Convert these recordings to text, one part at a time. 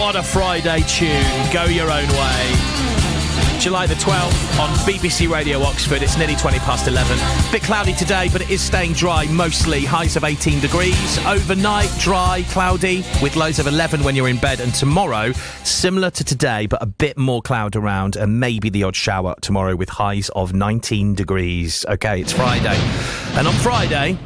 What a Friday tune. Go your own way. July the 12th on BBC Radio Oxford. It's nearly 20 past 11. Bit cloudy today, but it is staying dry mostly. Highs of 18 degrees. Overnight, dry, cloudy, with lows of 11 when you're in bed. And tomorrow, similar to today, but a bit more cloud around and maybe the odd shower tomorrow with highs of 19 degrees. OK, it's Friday. And on Friday,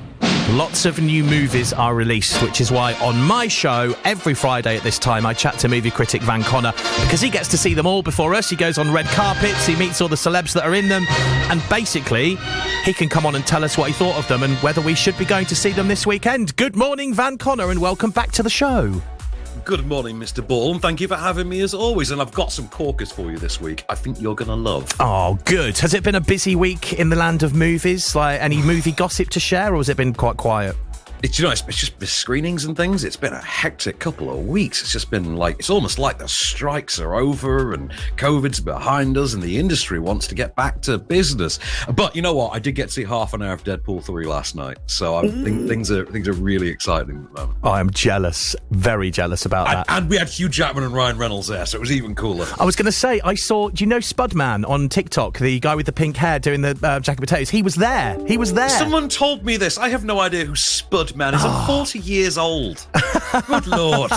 lots of new movies are released, which is why on my show, every Friday at this time, I chat to movie critic Van Connor, because he gets to see them all before us. He goes on red carpets, he meets all the celebs that are in them, and basically, he can come on and tell us what he thought of them and whether we should be going to see them this weekend. Good morning, Van Connor, and welcome back to the show. Good morning, Mr. Ball, and thank you for having me as always. And I've got some corkers for you this week I think you're going to love. Oh, good. Has it been a busy week in the land of movies? Like, any movie gossip to share, or has it been quite quiet? It's just the screenings and things. It's been a hectic couple of weeks. It's just been like, it's almost like the strikes are over and COVID's behind us and the industry wants to get back to business. But you know what? I did get to see half an hour of Deadpool 3 last night. So I think things are really exciting at the moment. I am jealous. Very jealous about that. And we had Hugh Jackman and Ryan Reynolds there, so it was even cooler. I was going to say, I saw, do you know Spudman on TikTok, the guy with the pink hair doing the jacket potatoes? He was there. Someone told me this. I have no idea who Spudman is. I'm 40 years old. Good Lord.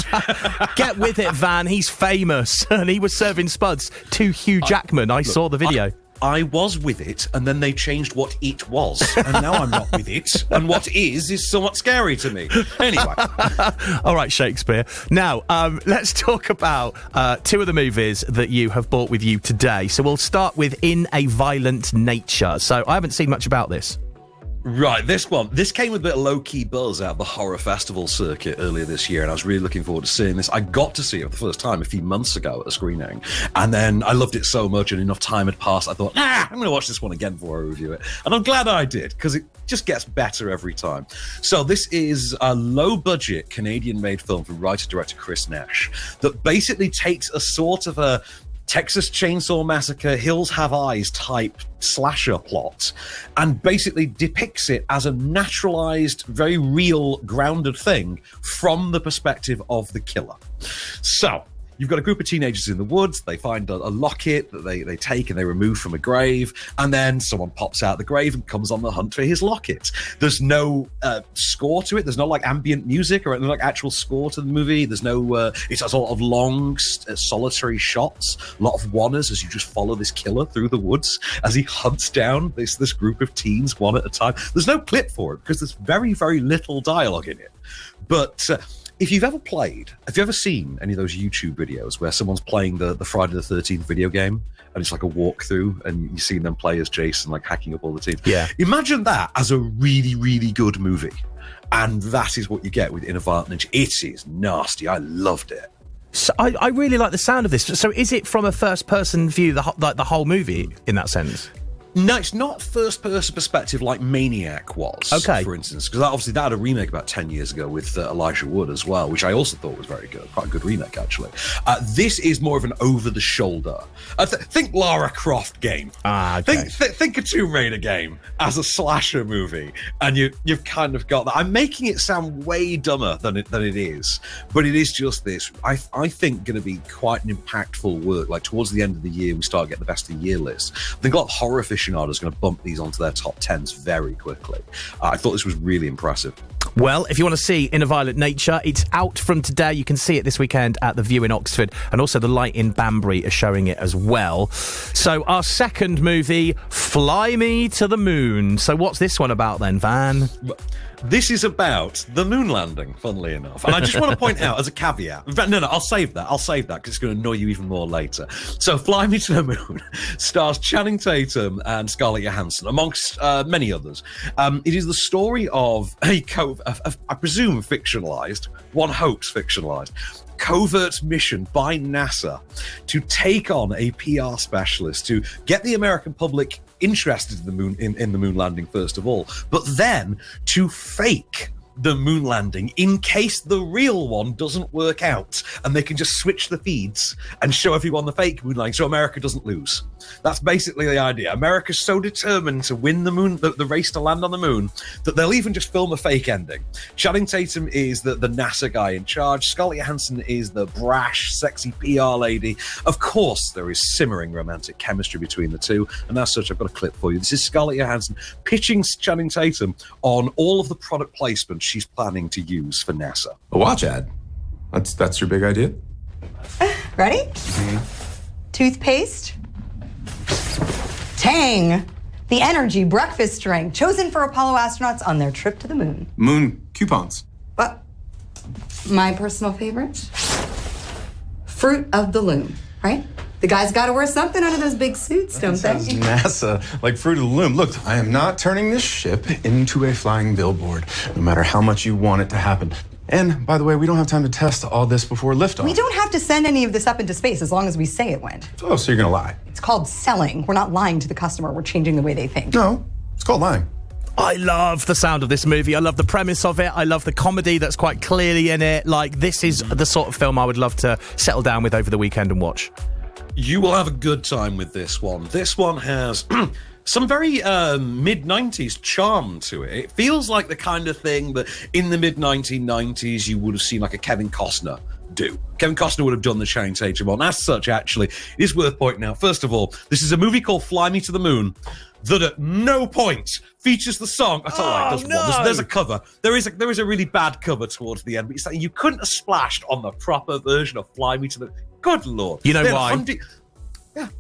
Get with it, Van. He's famous. And he was serving spuds to Hugh Jackman. I saw the video. I was with it, and then they changed what it was. And now I'm not with it. And what is somewhat scary to me. Anyway. All right, Shakespeare. Now, let's talk about two of the movies that you have brought with you today. So we'll start with In a Violent Nature. So I haven't seen much about this. Right, this came with a bit of low-key buzz out of the horror festival circuit earlier this year, and I was really looking forward to seeing this. I got to see it for the first time a few months ago at a screening, and then I loved it so much, and enough time had passed, I thought, I'm going to watch this one again before I review it. And I'm glad I did, because it just gets better every time. So this is a low-budget Canadian-made film from writer-director Chris Nash that basically takes a sort of a Texas Chainsaw Massacre, Hills Have Eyes type slasher plot and basically depicts it as a naturalized, very real, grounded thing from the perspective of the killer. So you've got a group of teenagers in the woods. They find a locket that they take and they remove from a grave. And then someone pops out the grave and comes on the hunt for his locket. There's no score to it. There's no like ambient music or anything like actual score to the movie. There's no, it's a sort of long, solitary shots. A lot of one-ers as you just follow this killer through the woods as he hunts down this group of teens one at a time. There's no clip for it because there's very, very little dialogue in it. But if you've ever seen any of those YouTube videos where someone's playing the Friday the 13th video game and it's like a walkthrough and you see them play as Jason, like hacking up all the teams? Yeah. Imagine that as a really, really good movie. And that is what you get with In a Violent Nature. It is nasty. I loved it. So I really like the sound of this. So is it from a first-person view, the whole movie, in that sense? No, it's not first-person perspective like Maniac was, okay, for instance, because obviously that had a remake about 10 years ago with Elijah Wood as well, which I also thought was very good. Quite a good remake, actually. This is more of an over-the-shoulder. Think Lara Croft game. Okay. Think a Tomb Raider game as a slasher movie, and you've kind of got that. I'm making it sound way dumber than it is, but it is just this. I think going to be quite an impactful work. Like towards the end of the year, we start getting the best of the year list. I think a lot of horror aficionados are going to bump these onto their top 10s very quickly. I thought this was really impressive. Well, if you want to see In a Violent Nature, it's out from today. You can see it this weekend at the View in Oxford, and also the Light in Banbury are showing it as well. So our second movie, Fly Me to the Moon. So what's this one about then, Van? This is about the moon landing, funnily enough. And I just want to point out as a caveat, no, I'll save that because it's going to annoy you even more later. So Fly Me to the Moon stars Channing Tatum and Scarlett Johansson, amongst many others. It is the story of I presume fictionalized, one hopes fictionalized, covert mission by NASA to take on a PR specialist to get the American public interested in the moon landing first of all, but then to fake the moon landing in case the real one doesn't work out, and they can just switch the feeds and show everyone the fake moon landing so America doesn't lose. That's basically the idea. America's so determined to win the race to land on the moon that they'll even just film a fake ending. Channing Tatum is the NASA guy in charge. Scarlett Johansson is the brash, sexy PR lady. Of course, there is simmering romantic chemistry between the two, and as such, I've got a clip for you. This is Scarlett Johansson pitching Channing Tatum on all of the product placements she's planning to use for NASA. A watch ad. That's your big idea? Ready? Toothpaste. Tang, the energy breakfast drink chosen for Apollo astronauts on their trip to the moon. Moon coupons. But my personal favorite? Fruit of the Loom, right? The guys got to wear something under those big suits, don't they? NASA, like Fruit of the Loom. Look, I am not turning this ship into a flying billboard, no matter how much you want it to happen. And, by the way, we don't have time to test all this before liftoff. We don't have to send any of this up into space as long as we say it went. Oh, so you're gonna lie? It's called selling. We're not lying to the customer. We're changing the way they think. No, it's called lying. I love the sound of this movie. I love the premise of it. I love the comedy that's quite clearly in it. Like, this is the sort of film I would love to settle down with over the weekend and watch. You will have a good time with this one. This one has some very mid-90s charm to it. It feels like the kind of thing that in the mid-1990s you would have seen like a Kevin Costner do. Kevin Costner would have done the Channing Tatum one. As such, actually, it is worth pointing out, first of all, this is a movie called Fly Me to the Moon that at no point features the song. I tell you, there's a cover. There is a really bad cover towards the end, but it's like you couldn't have splashed on the proper version of Fly Me to the... Good Lord. You know why?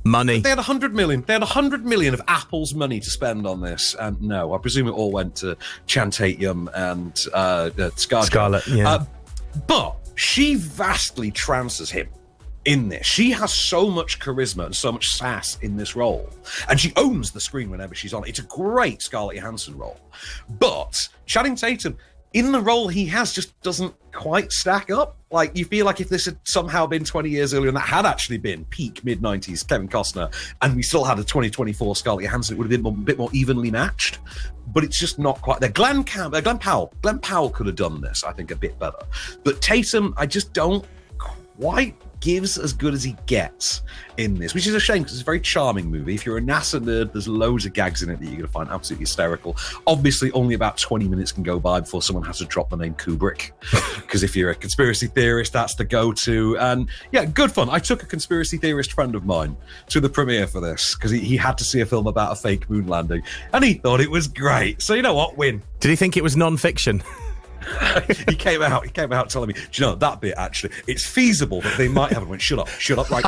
Money. They had 100 million. They had 100 million of Apple's money to spend on this, and no, I presume it all went to Channing Tatum and Scarlett. Yeah. But she vastly trances him in this. She has so much charisma and so much sass in this role, and she owns the screen whenever she's on. It's a great Scarlett Johansson role, but Channing Tatum, in the role he has, just doesn't quite stack up. Like, you feel like if this had somehow been 20 years earlier and that had actually been peak mid-90s Kevin Costner, and we still had a 2024 Scarlett Johansson, it would have been a bit more evenly matched. But it's just not quite there. Glenn Powell could have done this, I think, a bit better. But Tatum, I just don't quite gives as good as he gets in this, which is a shame because it's a very charming movie. If you're a NASA nerd, there's loads of gags in it that you're going to find absolutely hysterical. Obviously, only about 20 minutes can go by before someone has to drop the name Kubrick, because if you're a conspiracy theorist, that's the go-to. And yeah, good fun. I took a conspiracy theorist friend of mine to the premiere for this because he had to see a film about a fake moon landing, and he thought it was great. So you know what? Win. Did he think it was non-fiction? He came out telling me, do you know, that bit actually, it's feasible that they might have. I went, shut up right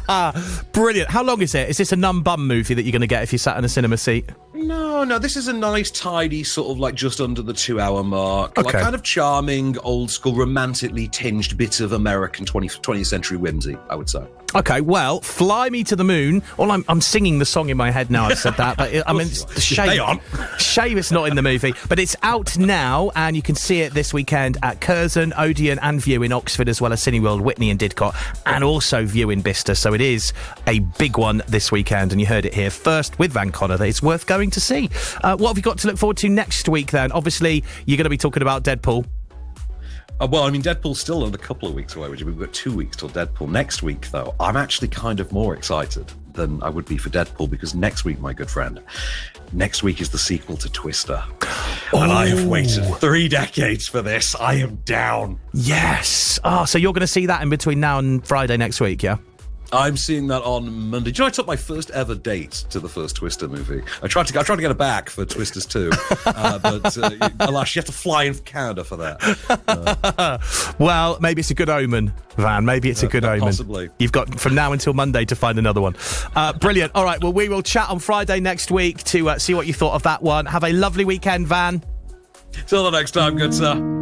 now. Brilliant. How long is it? Is this a numb-bum movie that you're going to get if you sat in a cinema seat? No, this is a nice, tidy, sort of like just under the 2-hour mark. Okay. Like kind of charming, old school, romantically tinged bit of American 20th century whimsy, I would say. Okay, well, Fly Me to the Moon. Well, I'm singing the song in my head now I've said that, but it's a shame. Shame it's not in the movie, but it's out now, and you can see it this weekend at Curzon, Odeon and View in Oxford, as well as Cineworld, Whitney and Didcot, and also View in Bicester. So it is a big one this weekend, and you heard it here first with Van Connor that it's worth going to see. What have you got to look forward to next week, then? Obviously, you're going to be talking about Deadpool. Well, I mean, Deadpool's still a couple of weeks away, which we've got 2 weeks till Deadpool. Next week, though, I'm actually kind of more excited than I would be for Deadpool, because next week, my good friend, next week is the sequel to Twister. And I have waited 3 decades for this. I am down. Yes. Oh, so you're going to see that in between now and Friday next week, yeah? I'm seeing that on Monday. Do you know I took my first ever date to the first Twister movie? I tried to get her back for Twisters 2, but alas, you have to fly in Canada for that. Well, maybe it's a good omen, Van. Maybe it's a good omen. Possibly. You've got from now until Monday to find another one. Brilliant. All right, well, we will chat on Friday next week to see what you thought of that one. Have a lovely weekend, Van. Till the next time, good sir.